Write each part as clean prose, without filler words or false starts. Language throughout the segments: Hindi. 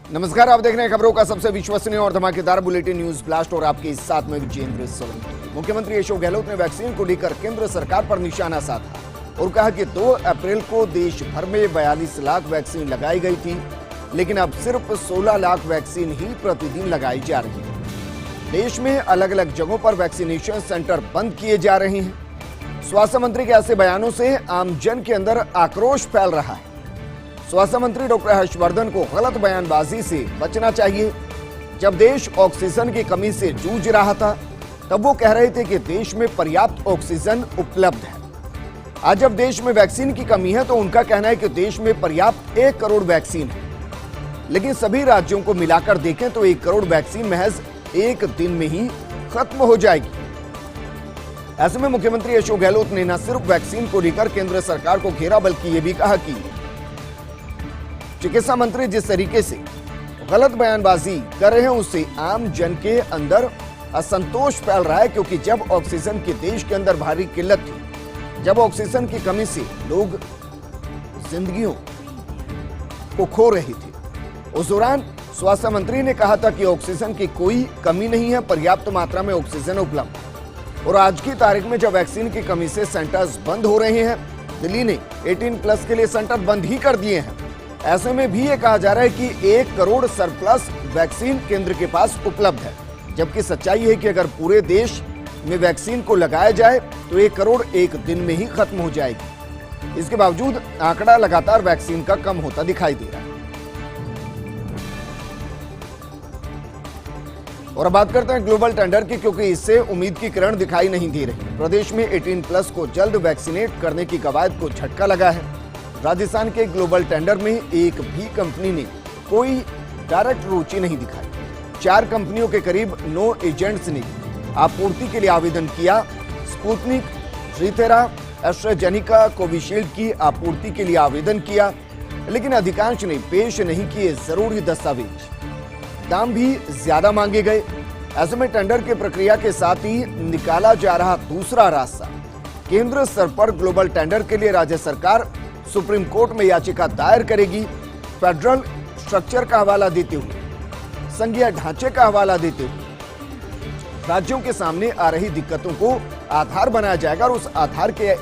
नमस्कार, आप देख रहे हैं खबरों का सबसे विश्वसनीय और धमाकेदार बुलेटिन न्यूज ब्लास्ट और आपके साथ में विजेंद्र सोलंकी। मुख्यमंत्री अशोक गहलोत ने वैक्सीन को लेकर केंद्र सरकार पर निशाना साधा और कहा कि 2 अप्रैल को देश भर में 42 लाख वैक्सीन लगाई गई थी, लेकिन अब सिर्फ 16 लाख वैक्सीन ही प्रतिदिन लगाई जा रही है। देश में अलग अलग जगहों पर वैक्सीनेशन सेंटर बंद किए जा रहे हैं। स्वास्थ्य मंत्री के ऐसे बयानों से आम जन के अंदर आक्रोश फैल रहा है। स्वास्थ्य मंत्री डॉक्टर हर्षवर्धन को गलत बयानबाजी से बचना चाहिए। जब देश ऑक्सीजन की कमी से जूझ रहा था, तब वो कह रहे थे कि देश में पर्याप्त ऑक्सीजन उपलब्ध है। आज जब देश में वैक्सीन की कमी है, तो उनका कहना है कि देश में पर्याप्त 1 करोड़ वैक्सीन है, लेकिन सभी राज्यों को मिलाकर देखें तो 1 करोड़ वैक्सीन महज 1 दिन में ही खत्म हो जाएगी। ऐसे में मुख्यमंत्री अशोक गहलोत ने न सिर्फ वैक्सीन को लेकर केंद्र सरकार को घेरा, बल्कि ये भी कहा कि चिकित्सा मंत्री जिस तरीके से गलत बयानबाजी कर रहे हैं, उससे आम जन के अंदर असंतोष फैल रहा है, क्योंकि जब ऑक्सीजन की देश के अंदर भारी किल्लत थी, जब ऑक्सीजन की कमी से लोग जिंदगियों को खो रहे थे, उस दौरान स्वास्थ्य मंत्री ने कहा था कि ऑक्सीजन की कोई कमी नहीं है, पर्याप्त मात्रा में ऑक्सीजन उपलब्ध है। और आज की तारीख में जब वैक्सीन की कमी से सेंटर्स बंद हो रहे हैं, दिल्ली ने 18+ के लिए सेंटर बंद ही कर दिए हैं, ऐसे में भी ये कहा जा रहा है कि 1 करोड़ सरप्लस वैक्सीन केंद्र के पास उपलब्ध है, जबकि सच्चाई है कि अगर पूरे देश में वैक्सीन को लगाया जाए तो 1 करोड़ 1 दिन में ही खत्म हो जाएगी। इसके बावजूद आंकड़ा लगातार वैक्सीन का कम होता दिखाई दे रहा है। और अब बात करते हैं ग्लोबल टेंडर की, क्योंकि इससे उम्मीद की किरण दिखाई नहीं दे रही। प्रदेश में 18+ को जल्द वैक्सीनेट करने की कवायद को झटका लगा है। राजस्थान के ग्लोबल टेंडर में एक भी कंपनी ने कोई डायरेक्ट रुचि नहीं दिखाई। 4 कंपनियों के करीब 9 एजेंट्स ने आपूर्ति के लिए आवेदन किया। स्पुतनिक, श्रीथेरा, एस्ट्राजेनिका, कोविशील्ड की आपूर्ति के लिए आवेदन किया, लेकिन अधिकांश ने पेश नहीं किए जरूरी दस्तावेज। दाम भी ज्यादा मांगे गए। ऐसे में टेंडर की प्रक्रिया के साथ ही निकाला जा रहा दूसरा रास्ता। केंद्र स्तर पर ग्लोबल टेंडर के लिए राज्य सरकार सुप्रीम कोर्ट में याचिका दायर करेगी। फेडरल स्ट्रक्चर का हवाला देते हुए, संघीय ढांचे का हवाला देते हुए राज्यों के सामने आ रही दिक्कतों को आधार बनाया जाएगा और उस आधार के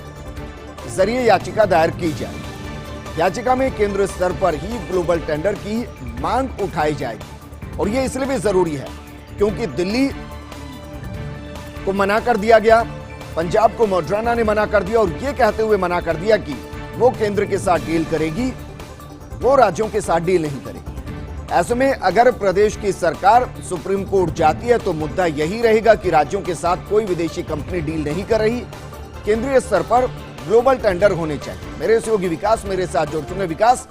जरिए याचिका दायर की जाएगी। याचिका में केंद्र स्तर पर ही ग्लोबल टेंडर की मांग उठाई जाएगी, और यह इसलिए भी जरूरी है क्योंकि दिल्ली को मना कर दिया गया, पंजाब को मॉडर्ना ने मना कर दिया, और यह कहते हुए मना कर दिया कि वो केंद्र के साथ डील करेगी, वो राज्यों के साथ डील नहीं करेगी। ऐसे में अगर प्रदेश की सरकार सुप्रीम कोर्ट जाती है, तो मुद्दा यही रहेगा कि राज्यों के साथ कोई विदेशी कंपनी डील नहीं कर रही। केंद्रीय स्तर पर ग्लोबल टेंडर होने चाहिए। मेरे सहयोगी विकास मेरे साथ जुड़ चुके। विकास,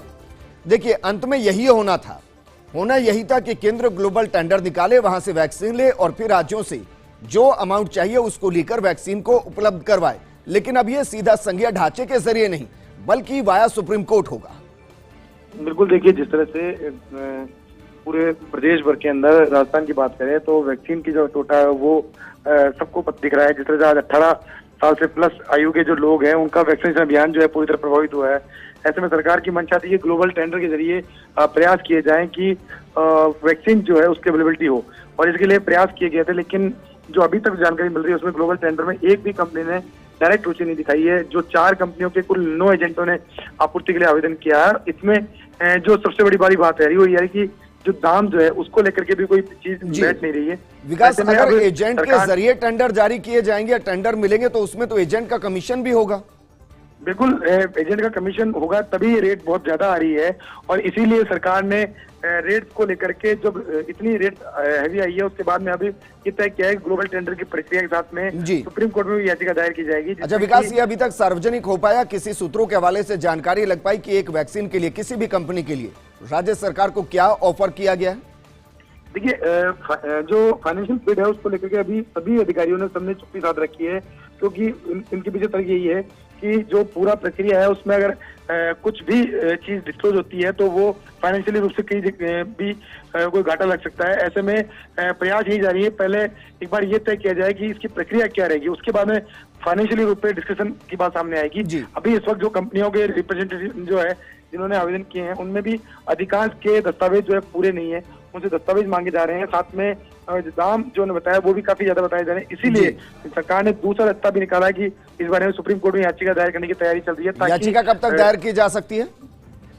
देखिए, अंत में यही होना था, होना यही था कि केंद्र ग्लोबल टेंडर निकाले, वहां से वैक्सीन ले और फिर राज्यों से जो अमाउंट चाहिए उसको लेकर वैक्सीन को उपलब्ध करवाए। लेकिन अब यह सीधा संघीय ढांचे के जरिए नहीं, बल्कि वाया सुप्रीम कोर्ट होगा। बिल्कुल, देखिए, जिस तरह से पूरे प्रदेश भर के अंदर राजस्थान की बात करें तो वैक्सीन की जो टोटा है वो सबको दिख रहा है। जिस तरह से आज 18 साल से प्लस आयु के जो लोग हैं उनका वैक्सीनेशन अभियान जो है पूरी तरह प्रभावित हुआ है। ऐसे में सरकार की मंशा थी कि ग्लोबल टेंडर के जरिए प्रयास किए जाएं कि वैक्सीन जो है उसकी अवेलेबिलिटी हो, और इसके लिए प्रयास किए गए थे। लेकिन जो अभी तक जानकारी मिल रही है उसमें ग्लोबल टेंडर में एक भी कंपनी ने डायरेक्ट रुचि नहीं दिखाई है। जो 4 कंपनियों के कुल 9 एजेंटों ने आपूर्ति के लिए आवेदन किया है, इसमें जो सबसे बड़ी बात है वो ये है कि जो दाम जो है उसको लेकर के भी कोई चीज बैठ नहीं रही है। विकास, अगर एजेंट के जरिए टेंडर जारी किए जाएंगे, टेंडर मिलेंगे, तो उसमें तो एजेंट का कमीशन भी होगा। बिल्कुल, एजेंट का कमीशन होगा, तभी रेट बहुत ज्यादा आ रही है। और इसीलिए सरकार ने रेट को लेकर के जब इतनी रेट हैवी आई है, उसके बाद में अभी ये तय किया है ग्लोबल टेंडर की प्रक्रिया के साथ में सुप्रीम कोर्ट में भी याचिका दायर की जाएगी। अच्छा विकास, ये अभी तक सार्वजनिक हो पाया, किसी सूत्रों के हवाले से जानकारी लग पाई कि एक वैक्सीन के लिए, किसी भी कंपनी के लिए राज्य सरकार को क्या ऑफर किया गया है? देखिए, जो फाइनेंशियल बिड है उसको लेकर के अभी सभी अधिकारियों ने सबने चुप्पी साध रखी है, क्योंकि इनके पीछे तर्क यही है कि जो पूरा प्रक्रिया है उसमें अगर कुछ भी चीज डिस्क्लोज होती है तो वो फाइनेंशियली रूप से कहीं भी कोई घाटा लग सकता है। ऐसे में प्रयास यही जारी है, पहले एक बार ये तय किया जाए कि इसकी प्रक्रिया क्या रहेगी, उसके बाद में फाइनेंशियली रूप से डिस्कशन की बात सामने आएगी। अभी इस वक्त जो कंपनियों के रिप्रेजेंटेटिव जो है जिन्होंने आवेदन किए हैं उनमें भी अधिकांश के दस्तावेज जो है पूरे नहीं है, उनसे दस्तावेज मांगे जा रहे हैं। साथ में दाम जो उन्होंने बताया वो भी काफी ज्यादा बताए जा रहे हैं। इसीलिए सरकार ने दूसरा रास्ता भी निकाला है कि इस बारे में सुप्रीम कोर्ट में याचिका दायर करने की तैयारी चल रही है। याचिका कब तक दायर की जा सकती है?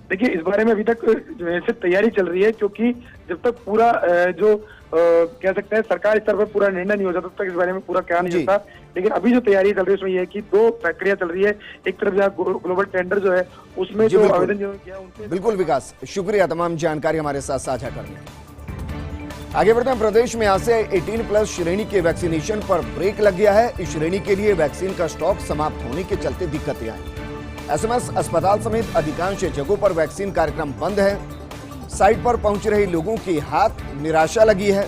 देखिए, इस बारे में अभी तक जो है तैयारी चल रही है, क्योंकि जब तक पूरा जो कह सकते हैं सरकार स्तर पर पूरा निर्णय नहीं हो जाता तब तक इस बारे में पूरा क्या नहीं होता। लेकिन अभी जो तैयारी चल रही है उसमें यह है कि दो प्रक्रिया चल रही है। एक तरफ जहाँ ग्लोबल टेंडर जो है उसमें जो आवेदन जो किया उनसे। बिल्कुल विकास, शुक्रिया तमाम जानकारी हमारे साथ साझा करने की। आगे बढ़ते हैं। प्रदेश में आज से 18+ श्रेणी के वैक्सीनेशन पर ब्रेक लग गया है। इस श्रेणी के लिए वैक्सीन का स्टॉक समाप्त होने के चलते दिक्कतें आई। एसएमएस अस्पताल समेत अधिकांश जगहों पर वैक्सीन कार्यक्रम बंद है। साइट पर पहुंच रहे लोगों के हाथ निराशा लगी है।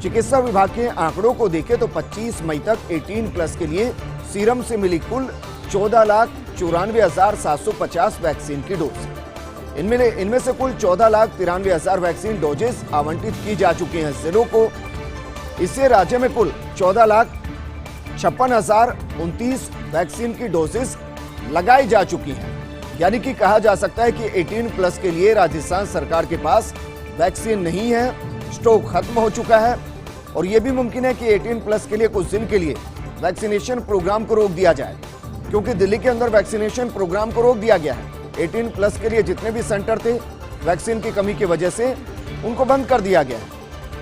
चिकित्सा विभाग के आंकड़ों को देखें तो 25 मई तक 18+ के लिए सीरम से मिली कुल 14,94,750 वैक्सीन की डोज। इनमें से कुल 14,93,000 वैक्सीन डोजेस आवंटित की जा चुकी हैं जिलों को। इससे राज्य में कुल 14,56,029 वैक्सीन की डोजेस लगाई जा चुकी हैं। यानी कि कहा जा सकता है कि 18+ के लिए राजस्थान सरकार के पास वैक्सीन नहीं है, स्टॉक खत्म हो चुका है। और यह भी मुमकिन है कि 18+ के लिए कुछ दिन के लिए वैक्सीनेशन प्रोग्राम को रोक दिया जाए, क्योंकि दिल्ली के अंदर वैक्सीनेशन प्रोग्राम को रोक दिया गया है। 18+ के लिए जितने भी सेंटर थे वैक्सीन की कमी की वजह से उनको बंद कर दिया गया है,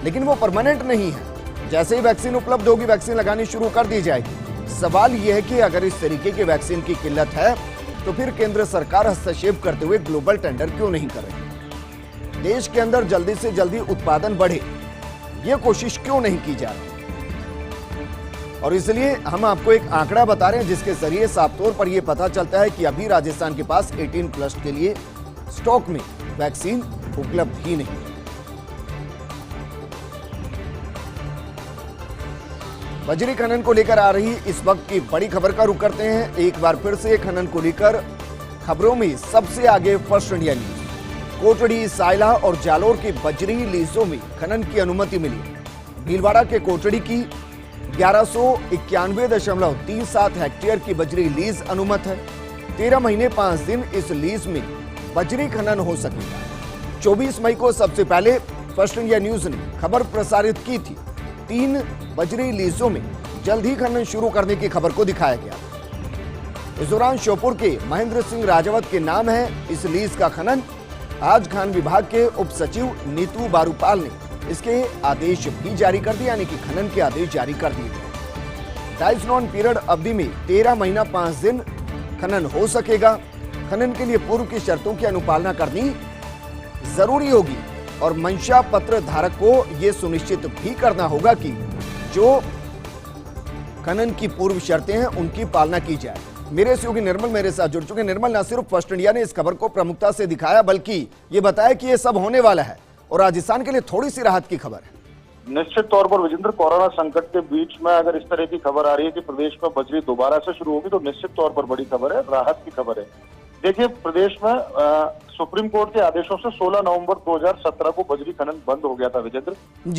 लेकिन वो परमानेंट नहीं है। जैसे ही वैक्सीन उपलब्ध होगी वैक्सीन लगानी शुरू कर दी जाएगी। सवाल यह है कि अगर इस तरीके की वैक्सीन की किल्लत है तो फिर केंद्र सरकार हस्तक्षेप करते हुए ग्लोबल टेंडर क्यों नहीं कर रही? देश के अंदर जल्दी से जल्दी उत्पादन बढ़े, यह कोशिश क्यों नहीं की जा रही? और इसलिए हम आपको एक आंकड़ा बता रहे हैं जिसके जरिए साफ तौर पर यह पता चलता है कि अभी राजस्थान के पास 18+ के लिए स्टॉक में वैक्सीन उपलब्ध ही नहीं है। बजरी खनन को लेकर आ रही इस वक्त की बड़ी खबर का रुख करते हैं। एक बार फिर से खनन को लेकर खबरों में सबसे आगे first India news. Kotri, Sayla और जालोर की बजरी लीजों में खनन की अनुमति मिली। भीलवाड़ा के कोटड़ी की 1191.37 हेक्टेयर की बजरी लीज अनुमत है। 13 महीने 5 दिन इस लीज में बजरी खनन हो सकेगा। 24 मई को सबसे पहले फर्स्ट इंडिया न्यूज ने खबर प्रसारित की थी। 3 बजरी लीजों में जल्द ही खनन शुरू करने की खबर को दिखाया गया। इस दौरान श्योपुर के महेंद्र सिंह राजावत के नाम है इस लीज का खनन। आज खान विभाग के उप सचिव नीतू बारूपाल ने इसके आदेश भी जारी कर दिए, यानी कि खनन के आदेश जारी कर दिए। डाइस नॉन पीरियड अवधि में 13 महीना 5 दिन खनन हो सकेगा। खनन के लिए पूर्व की शर्तों की अनुपालना करनी जरूरी होगी और मंशा पत्र धारक को यह सुनिश्चित भी करना होगा कि जो खनन की पूर्व शर्तें हैं उनकी पालना की जाए। मेरे सहयोगी निर्मल मेरे साथ जुड़ चुके। निर्मल, न सिर्फ फर्स्ट इंडिया ने इस खबर को प्रमुखता से दिखाया बल्कि ये बताया कि ये सब होने वाला है और राजस्थान के लिए थोड़ी सी राहत की खबर है। निश्चित तौर पर विजेंद्र, कोरोना संकट के बीच में अगर इस तरह की खबर आ रही है कि प्रदेश में बजरी दोबारा से शुरू होगी तो निश्चित तौर पर बड़ी खबर है, राहत की खबर है। देखिए, प्रदेश में सुप्रीम कोर्ट के आदेशों से 16 नवंबर 2017 को बजरी खनन बंद हो गया था विजेंद्र,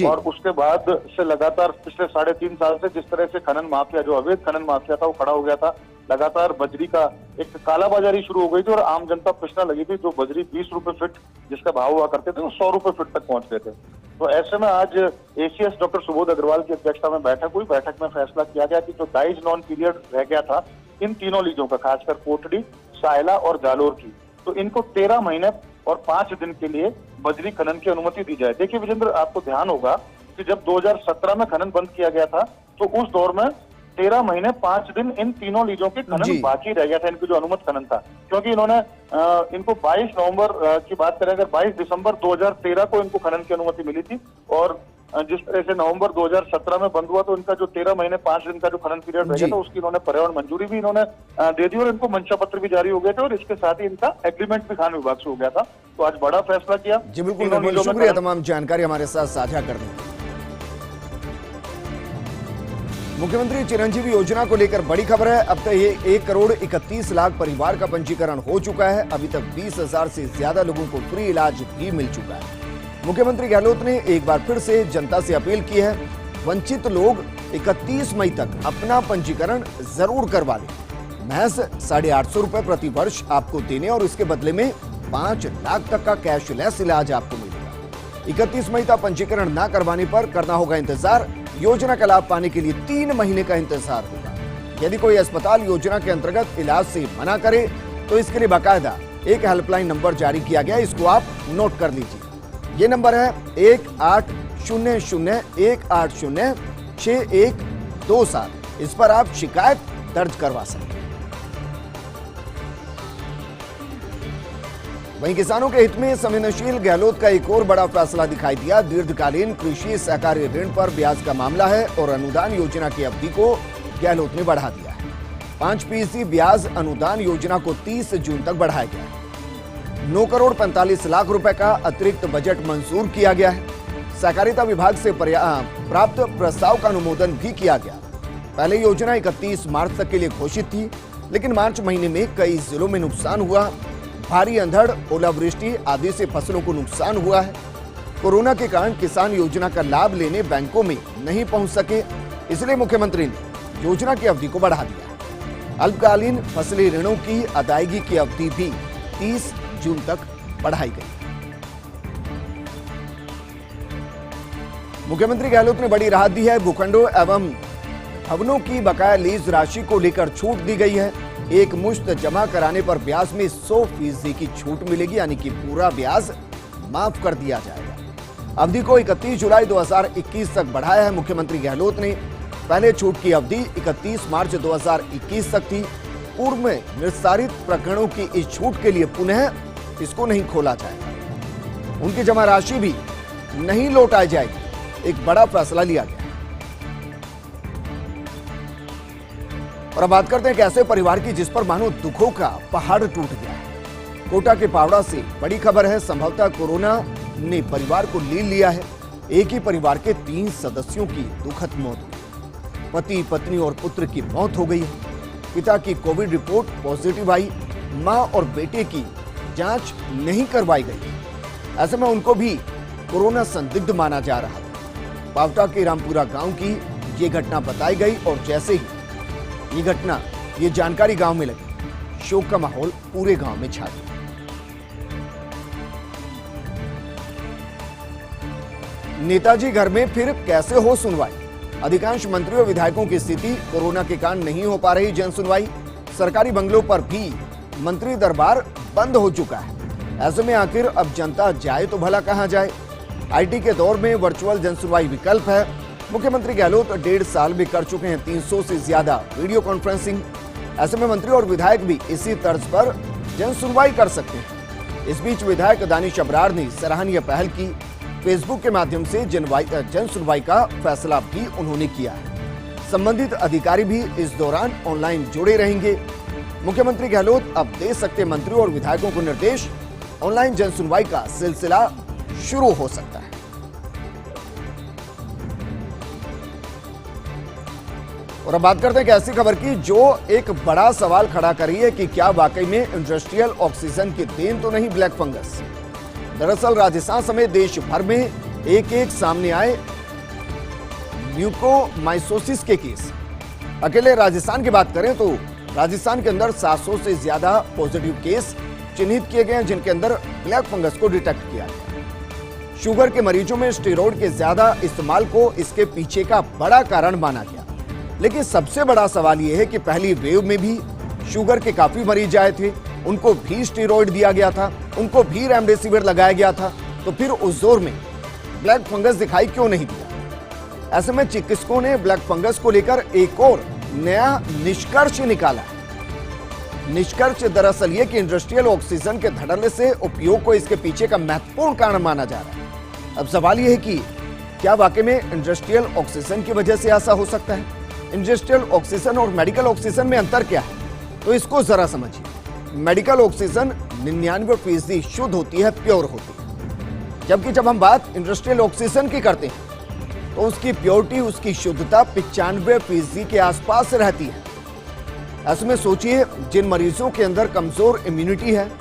और उसके बाद से लगातार पिछले 3.5 साल से जिस तरह से खनन माफिया, जो अवैध खनन माफिया था, वो खड़ा हो गया था। लगातार बजरी का एक कालाबाजारी शुरू हो गई थी और आम जनता पिसने लगी थी। जो बजरी 20 रुपए फीट जिसका भाव हुआ करते थे वो 100 रुपए फीट तक पहुंच गए थे। तो ऐसे में आज एसीएस डॉक्टर सुबोध अग्रवाल की अध्यक्षता में बैठक हुई। बैठक में फैसला किया गया कि जो डाइज नॉन पीरियड रह गया था इन तीनों लीजों का, खासकर कोटड़ी, सायला और जालोर की, तो इनको 13 महीने और 5 दिन के लिए बजरी खनन की अनुमति दी जाए। देखिए विजेंद्र, आपको ध्यान होगा कि जब 2017 में खनन बंद किया गया था तो उस दौर में 13 महीने 5 दिन इन तीनों लीजों के खनन बाकी रह गया था, इनकी जो अनुमत खनन था, क्योंकि इन्होंने इनको 22 नवंबर की बात करें, अगर 22 दिसंबर 2013 को इनको खनन की अनुमति मिली थी और जिस तरह से नवंबर 2017 में बंद हुआ तो इनका जो 13 महीने 5 दिन का जो खनन पीरियड रह गया था उसकी इन्होंने पर्यावरण मंजूरी भी इन्होंने दे दी और इनको मंशा पत्र भी जारी हो गए थे और इसके साथ ही इनका एग्रीमेंट भी खान विभाग से हो गया था। तो आज बड़ा फैसला किया। जी बिल्कुल, शुक्रिया तमाम जानकारी हमारे साथ साझा करने की। मुख्यमंत्री चिरंजीवी योजना को लेकर बड़ी खबर है। अब तक ये 1,31,00,000 परिवार का पंजीकरण हो चुका है। अभी तक 20,000 से ज्यादा लोगों को फ्री इलाज भी मिल चुका है। मुख्यमंत्री गहलोत ने एक बार फिर से जनता से अपील की है, वंचित लोग 31 मई तक अपना पंजीकरण जरूर करवा लें। महज 850 रुपए प्रति वर्ष आपको देने और इसके बदले में 5 लाख तक का कैशलेस इलाज आपको मिलेगा। 31 मई तक पंजीकरण न करवाने पर करना होगा इंतजार। योजना का लाभ पाने के लिए 3 महीने का इंतजार होगा। यदि कोई अस्पताल योजना के अंतर्गत इलाज से मना करे तो इसके लिए बाकायदा एक हेल्पलाइन नंबर जारी किया गया, इसको आप नोट कर लीजिए। ये नंबर है 1800-180-6127। इस पर आप शिकायत दर्ज करवा सकते हैं। वहीं किसानों के हित में संवेदनशील गहलोत का एक और बड़ा फैसला दिखाई दिया। दीर्घकालीन कृषि सहकारी ऋण पर ब्याज का मामला है और अनुदान योजना की अवधि को गहलोत ने बढ़ा दिया है। 5% ब्याज अनुदान योजना को 30 जून तक बढ़ाया गया है। 9 करोड़ 45 लाख रुपए का अतिरिक्त बजट मंजूर किया गया है। सहकारिता विभाग से प्राप्त प्रस्ताव का अनुमोदन भी किया गया। पहले योजना 31 मार्च तक के लिए घोषित थी, लेकिन मार्च महीने में कई जिलों में नुकसान हुआ। भारी अंधड़, ओलावृष्टि आदि से फसलों को नुकसान हुआ है। कोरोना के कारण किसान योजना का लाभ लेने बैंकों में नहीं पहुंच सके, इसलिए मुख्यमंत्री ने योजना की अवधि को बढ़ा दिया। अल्पकालीन फसली ऋणों की अदायगी की अवधि भी 30 जून तक बढ़ाई गई। मुख्यमंत्री गहलोत ने बड़ी राहत दी है। भूखंडों एवं भवनों की बकाया लीज राशि को लेकर छूट दी गई है। एक मुश्त जमा कराने पर ब्याज में 100% की छूट मिलेगी, यानी कि पूरा ब्याज माफ कर दिया जाएगा। अवधि को 31 जुलाई 2021 तक बढ़ाया है मुख्यमंत्री गहलोत ने। पहले छूट की अवधि 31 मार्च 2021 तक थी। पूर्व में निस्तारित प्रकरणों की इस छूट के लिए पुनः इसको नहीं खोला जाएगा। उनकी जमा राशि भी नहीं लौटाई जाएगी। एक बड़ा फैसला लिया गया। और अब बात करते हैं एक ऐसे परिवार की जिस पर मानो दुखों का पहाड़ टूट गया है। कोटा के पावड़ा से बड़ी खबर है। संभवतः कोरोना ने परिवार को ले लिया है। एक ही परिवार के 3 सदस्यों की दुखद मौत हुई। पति, पत्नी और पुत्र की मौत हो गई है। पिता की कोविड रिपोर्ट पॉजिटिव आई। मां और बेटे की जांच नहीं करवाई गई। ऐसे में उनको भी कोरोना संदिग्ध माना जा रहा था। पावटा के रामपुरा गांव की ये घटना बताई गई और जैसे ही ये जानकारी गांव में लगी, शोक का माहौल पूरे गांव में छा गया। नेताजी घर में फिर कैसे हो सुनवाई? अधिकांश मंत्रियों और विधायकों की स्थिति कोरोना के कारण नहीं हो पा रही जन सुनवाई। सरकारी बंगलों पर भी मंत्री दरबार बंद हो चुका है। ऐसे में आखिर अब जनता जाए तो भला कहां जाए? आईटी के दौर में वर्चुअल जन सुनवाई विकल्प है। मुख्यमंत्री गहलोत 1.5 साल में कर चुके हैं 300 से ज्यादा वीडियो कॉन्फ्रेंसिंग। ऐसे में मंत्री और विधायक भी इसी तर्ज पर जन सुनवाई कर सकते हैं। इस बीच विधायक दानिश अबरार ने सराहनीय पहल की। फेसबुक के माध्यम से जन सुनवाई का फैसला भी उन्होंने किया है। संबंधित अधिकारी भी इस दौरान ऑनलाइन जुड़े रहेंगे। मुख्यमंत्री गहलोत अब दे सकते मंत्रियों और विधायकों को निर्देश। ऑनलाइन जन सुनवाई का सिलसिला शुरू हो सकता है। और अब बात करते हैं एक ऐसी खबर की जो एक बड़ा सवाल खड़ा कर रही है कि क्या वाकई में इंडस्ट्रियल ऑक्सीजन की देन तो नहीं ब्लैक फंगस। दरअसल राजस्थान समेत देश भर में एक सामने आए म्यूकोमाइकोसिस के केस। अकेले राजस्थान की बात करें तो राजस्थान के अंदर 700 से ज्यादा पॉजिटिव केस चिन्हित किए गए हैं, जिनके अंदर ब्लैक फंगस को डिटेक्ट किया गया। शुगर के मरीजों में स्टेरॉइड के ज्यादा इस्तेमाल को इसके पीछे का बड़ा कारण माना गया। लेकिन सबसे बड़ा सवाल यह है कि पहली वेव में भी शुगर के काफी मरीज आए थे, उनको भी स्टेरॉइड दिया गया था, उनको भी रेमडेसिविर लगाया गया था, तो फिर उस दौर में ब्लैक फंगस दिखाई क्यों नहीं दिया? ऐसे में चिकित्सकों ने ब्लैक फंगस को लेकर एक और नया निष्कर्ष निकाला है। निष्कर्ष दरअसल ये कि इंडस्ट्रियल ऑक्सीजन के धड़ल्ले से उपयोग को इसके पीछे का महत्वपूर्ण कारण माना जा रहा है। अब सवाल यह है कि क्या वाकई में इंडस्ट्रियल ऑक्सीजन की वजह से ऐसा हो सकता है? इंडस्ट्रियल ऑक्सीजन और मेडिकल ऑक्सीजन में अंतर क्या है, तो इसको जरा समझिए। मेडिकल ऑक्सीजन 99% शुद्ध होती है, प्योर होती है, जबकि जब हम बात इंडस्ट्रियल ऑक्सीजन की करते हैं तो उसकी प्योरिटी, उसकी शुद्धता 95% के आसपास रहती है। ऐसे में सोचिए, जिन मरीजों के अंदर कमजोर इम्यूनिटी है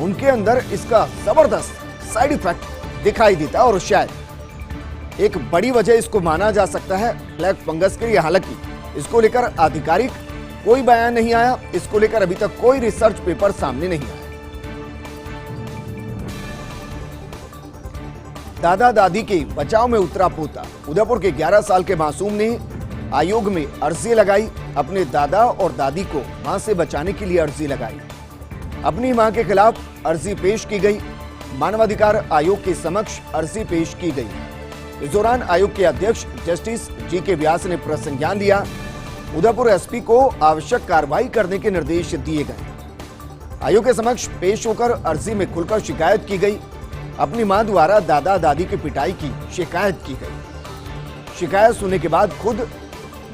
उनके अंदर इसका जबरदस्त साइड इफेक्ट दिखाई देता है। और शायद एक बड़ी वजह इसको माना जा सकता है ब्लैक फंगस के लिए। हालांकि इसको लेकर आधिकारिक कोई बयान नहीं आया, इसको लेकर अभी तक कोई रिसर्च पेपर सामने नहीं आया। दादा दादी के बचाव में उतरा पोता। उदयपुर के 11 साल के मासूम ने आयोग में अर्जी लगाई। अपने दादा और दादी को मां से बचाने के लिए अर्जी लगाई। अपनी मां के खिलाफ अर्जी पेश की गई। मानवाधिकार आयोग के समक्ष अर्जी पेश की गई। इस दौरान आयोग के अध्यक्ष जस्टिस जी.के. व्यास ने प्रसंज्ञान लिया। उदयपुर एसपी को आवश्यक कार्रवाई करने के निर्देश दिए गए। आयोग के समक्ष पेश होकर अर्जी में खुलकर शिकायत की गई। अपनी मां द्वारा दादा दादी की पिटाई की शिकायत की गई। शिकायत सुनने के बाद खुद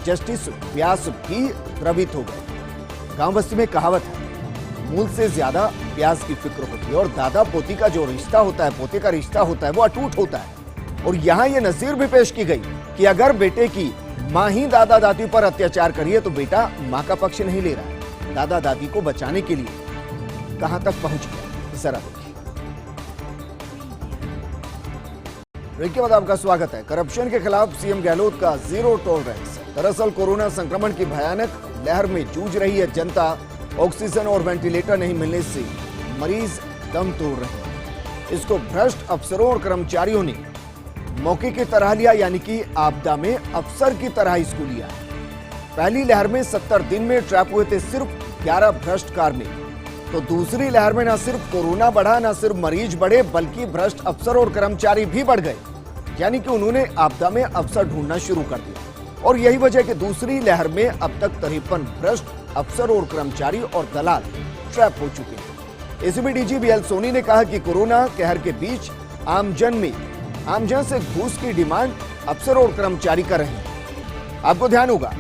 जस्टिस व्यास भी द्रवित हो गए। गांव बस्ती में कहावत है, मूल से ज्यादा प्याज की फिक्र होती है और दादा पोती का जो रिश्ता होता है, पोते का रिश्ता होता है, वो अटूट होता है। और यहाँ ये नजीर भी पेश की गई कि अगर बेटे की मां ही दादा दादी पर अत्याचार करिए तो बेटा मां का पक्ष नहीं ले रहा है। दादा दादी को बचाने के लिए कहां तक पहुंच गया, जरा देखिए। ब्रेक के बाद आपका स्वागत है। करप्शन के खिलाफ सीएम गहलोत का जीरो टॉलरेंस। दरअसल कोरोना संक्रमण की भयानक लहर में जूझ रही है जनता। ऑक्सीजन और वेंटिलेटर नहीं मिलने से मरीज दम तोड़ रहे हैं। इसको भ्रष्ट अफसरों और कर्मचारियों ने मौके की तरह लिया, यानी कि आपदा में अफसर की तरह इसको लिया। पहली लहर में 70 दिन में ट्रैप हुए थे सिर्फ 11 भ्रष्ट कार्मिक, तो दूसरी लहर में न सिर्फ कोरोना बढ़ा, न सिर्फ मरीज बढ़े, बल्कि भ्रष्ट अफसर और कर्मचारी भी बढ़ गए। यानी कि उन्होंने आपदा में अफसर ढूंढना शुरू कर दिया। और यही वजह कि दूसरी लहर में अब तक 53 भ्रष्ट अफसर और कर्मचारी और दलाल ट्रैप हो चुके हैं। एसीबी डीजी बीएल सोनी ने कहा कि कोरोना कहर के बीच आमजन से घूस की डिमांड अफसर और कर्मचारी कर रहे हैं। आपको ध्यान होगा,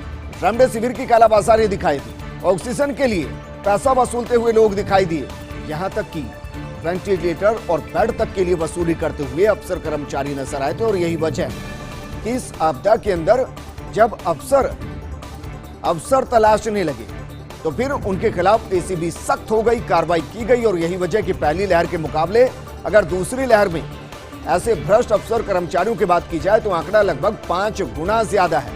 रेमडेसिविर की कालाबाजारी दिखाई दी। ऑक्सीजन के लिए पैसा वसूलते हुए लोग दिखाई दिए। यहां तक कि वेंटिलेटर और बेड तक के लिए वसूली करते हुए अफसर कर्मचारी नजर आए थे। और यही वजह है कि इस आपदा के अंदर जब अफसर तलाशने लगे तो फिर उनके खिलाफ एसीबी सख्त हो गई, कार्रवाई की गई। और यही वजह कि पहली लहर के मुकाबले अगर दूसरी लहर में ऐसे भ्रष्ट अफसर कर्मचारियों की बात की जाए तो आंकड़ा लगभग 5 गुना ज्यादा है।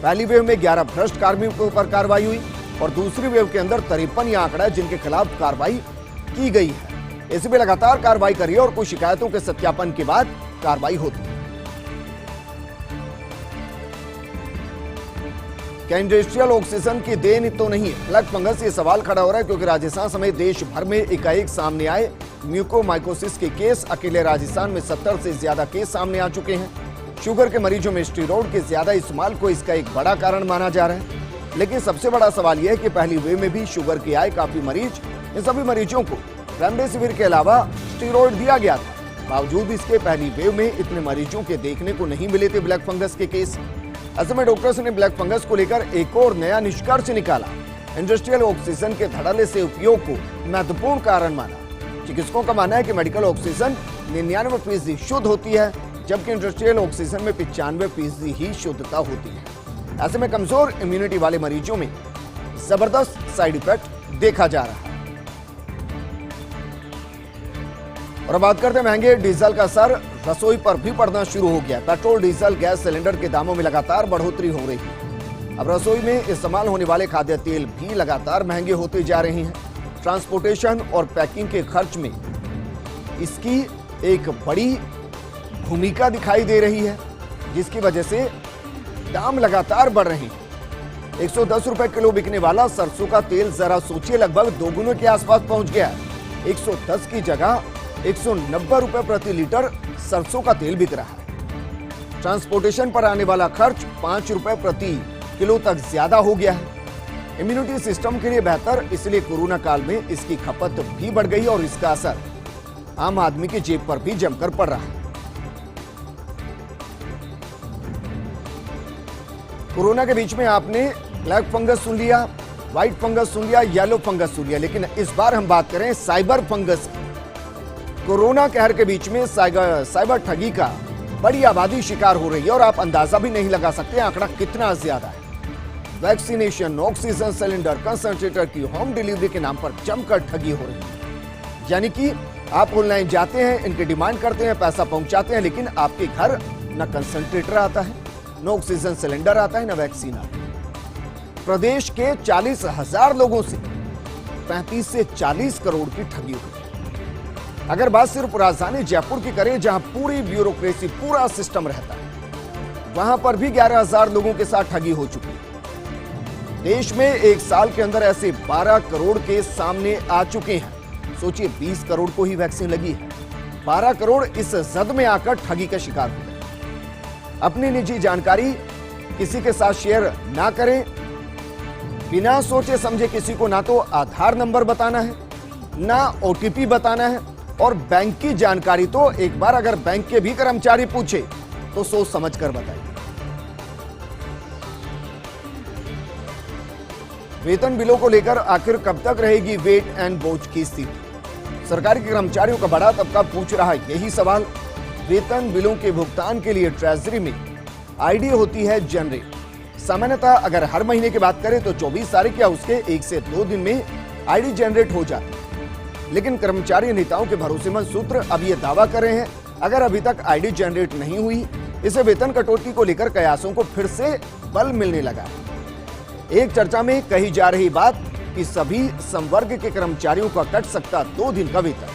पहली वेव में 11 भ्रष्ट कार्मिकों पर कार्रवाई हुई और दूसरी वेव के अंदर 53 यह आंकड़ा है जिनके खिलाफ कार्रवाई की गई है। एसीबी लगातार कार्रवाई कर रही है और कुछ शिकायतों के सत्यापन के बाद कार्रवाई होती है। क्या इंडस्ट्रियल ऑक्सीजन की देन तो नहीं है? ब्लैक फंगस ये सवाल खड़ा हो रहा है क्योंकि राजस्थान समेत देश भर में एकाएक सामने आए म्यूकोमाइकोसिस के केस। अकेले राजस्थान में 70 से ज्यादा केस सामने आ चुके हैं। शुगर के मरीजों में स्टीरॉयड के ज्यादा इस्तेमाल को इसका एक बड़ा कारण माना जा रहा है। लेकिन सबसे बड़ा सवाल यह है कि पहली वेव में भी शुगर के आए काफी मरीज, इन सभी मरीजों को रेमडेसिविर के अलावा स्टीरॉयड दिया गया था। बावजूद इसके पहली वेव में इतने मरीजों के देखने को नहीं मिले थे ब्लैक फंगस के केस। ऐसे में डॉक्टर्स ने ब्लैक फंगस को लेकर एक और नया निष्कर्ष निकाला। इंडस्ट्रियल ऑक्सीजन के धड़ल्ले से उपयोग को महत्वपूर्ण कारण माना। चिकित्सकों का मानना है कि मेडिकल ऑक्सीजन 99% शुद्ध होती है, जबकि इंडस्ट्रियल ऑक्सीजन में 95% ही शुद्धता होती है। ऐसे में कमजोर इम्यूनिटी वाले मरीजों में जबरदस्त साइड इफेक्ट देखा जा रहा है। और अब बात करते हैं महंगे डीजल का असर रसोई पर भी पड़ना शुरू हो गया। पेट्रोल, डीजल, गैस सिलेंडर के दामों में लगातार बढ़ोतरी हो रही है। अब रसोई में इस्तेमाल होने वाले खाद्य तेल भी लगातार महंगे होते जा रहे हैं। ट्रांसपोर्टेशन और पैकिंग के खर्च में इसकी एक बड़ी भूमिका दिखाई दे रही है, जिसकी वजह से दाम लगातार बढ़ रहे हैं। 110 रुपए किलो बिकने वाला सरसों का तेल जरा सोचिए लगभग दोगुने के आसपास पहुंच गया। 110 की जगह 190 रुपए प्रति लीटर सरसों का तेल बिक रहा है। ट्रांसपोर्टेशन पर आने वाला खर्च 5 रुपए प्रति किलो तक ज्यादा हो गया है। इम्यूनिटी सिस्टम के लिए बेहतर, इसलिए कोरोना काल में इसकी खपत भी बढ़ गई और इसका असर आम आदमी की जेब पर भी जमकर पड़ रहा है। कोरोना के बीच में आपने ब्लैक फंगस सुन लिया, व्हाइट फंगस सुन लिया, येलो फंगस सुन लिया, लेकिन इस बार हम बात करें साइबर फंगस की। कोरोना कहर के बीच में साइबर ठगी का बड़ी आबादी शिकार हो रही है और आप अंदाजा भी नहीं लगा सकते आंकड़ा कितना ज्यादा है। वैक्सीनेशन, ऑक्सीजन सिलेंडर, कंसंट्रेटर की होम डिलीवरी के नाम पर जमकर ठगी हो रही है। यानी कि आप ऑनलाइन जाते हैं, इनकी डिमांड करते हैं, पैसा पहुंचाते हैं, लेकिन आपके घर न कंसंट्रेटर आता है, न ऑक्सीजन सिलेंडर आता है, न वैक्सीन आता है। प्रदेश के 40,000 लोगों से 35 से 40 करोड़ की ठगी हुई है। अगर बात सिर्फ राजधानी जयपुर की करें, जहां पूरी ब्यूरोक्रेसी, पूरा सिस्टम रहता है, वहां पर भी 11,000 लोगों के साथ ठगी हो चुकी है। देश में एक साल के अंदर ऐसे 12 करोड़ के सामने आ चुके हैं। सोचिए, 20 करोड़ को ही वैक्सीन लगी है, 12 करोड़ इस जद में आकर ठगी का शिकार हो गए। अपनी निजी जानकारी किसी के साथ शेयर ना करें, बिना सोचे समझे किसी को ना तो आधार नंबर बताना है, ना ओटीपी बताना है, और बैंक की जानकारी तो एक बार अगर बैंक के भी कर्मचारी पूछे तो सोच समझकर बताइए। वेतन बिलों को लेकर आखिर कब तक रहेगी वेट एंड वॉच की स्थिति? सरकारी कर्मचारियों का बड़ा तबका पूछ रहा है यही सवाल। वेतन बिलों के भुगतान के लिए ट्रेजरी में आईडी होती है जनरेट। सामान्यतः अगर हर महीने की बात करें तो 24 तारीख या उसके 1 से 2 दिन में आईडी जनरेट हो जाती है। लेकिन कर्मचारी नेताओं के भरोसेमंद सूत्र अब ये दावा कर रहे हैं, अगर अभी तक आईडी जनरेट नहीं हुई, इसे वेतन कटौती को लेकर कयासों को फिर से बल मिलने लगा है। एक चर्चा में कही जा रही बात कि सभी संवर्ग के कर्मचारियों का कट सकता 2 दिन का वेतन।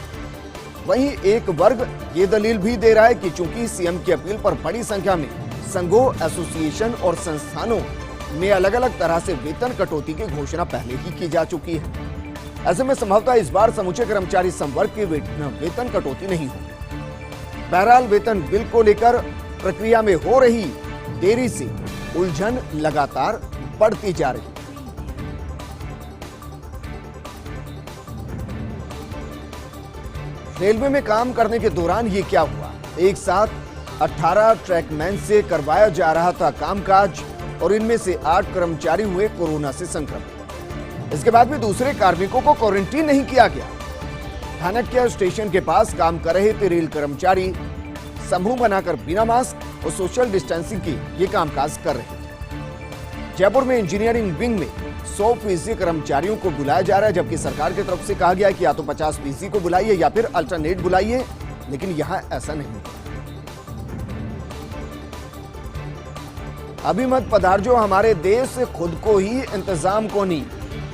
वहीं एक वर्ग ये दलील भी दे रहा है कि चूंकि सीएम की अपील पर बड़ी संख्या में संघों, एसोसिएशन और संस्थानों में अलग अलग तरह से वेतन कटौती की घोषणा पहले ही की जा चुकी है, ऐसे में संभवतः इस बार समूचे कर्मचारी संवर्ग की वेतन कटौती नहीं होगी। बहरहाल वेतन बिल को लेकर प्रक्रिया में हो रही देरी से उलझन लगातार बढ़ती जा रही। रेलवे में काम करने के दौरान ये क्या हुआ? एक साथ 18 ट्रैकमैन से करवाया जा रहा था कामकाज और इनमें से 8 कर्मचारी हुए कोरोना से संक्रमित। इसके बाद भी दूसरे कार्मिकों को क्वारंटीन नहीं किया गया। चाणक्य स्टेशन के पास काम कर रहे थे रेल कर्मचारी, समूह बनाकर बिना मास्क और सोशल डिस्टेंसिंग की ये कामकाज कर रहे थे। जयपुर में इंजीनियरिंग विंग में 100% कर्मचारियों को बुलाया जा रहा है, जबकि सरकार की तरफ से कहा गया है कि या तो 50% को बुलाइए या फिर अल्टरनेट बुलाइए, लेकिन यहां ऐसा नहीं। अभी मत पधारजो हमारे देश, खुद को ही इंतजाम को नहीं।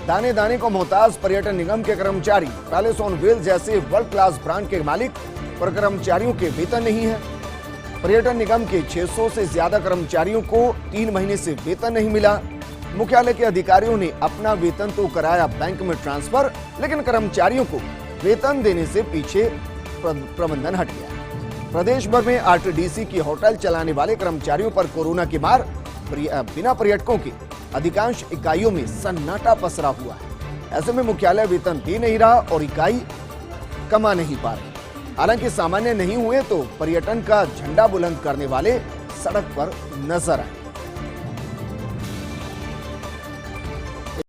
दाने दाने को मोहताज पर्यटन निगम के कर्मचारी, पैलेस ऑन व्हील्स जैसे वर्ल्ड क्लास ब्रांड के मालिक, पर कर्मचारियों के वेतन नहीं है। पर्यटन निगम के 600 से ज्यादा कर्मचारियों को 3 महीने से वेतन नहीं मिला। मुख्यालय के अधिकारियों ने अपना वेतन तो कराया बैंक में ट्रांसफर, लेकिन कर्मचारियों को वेतन देने से पीछे प्रबंधन हट गया। प्रदेश भर में आरटीडीसी की होटल चलाने वाले कर्मचारियों पर कोरोना की मार, बिना पर्यटकों के अधिकांश इकाइयों में सन्नाटा पसरा हुआ है। ऐसे में मुख्यालय वेतन दे नहीं रहा और इकाई कमा नहीं पा रही। हालांकि सामान्य नहीं हुए तो पर्यटन का झंडा बुलंद करने वाले सड़क पर नजर आए।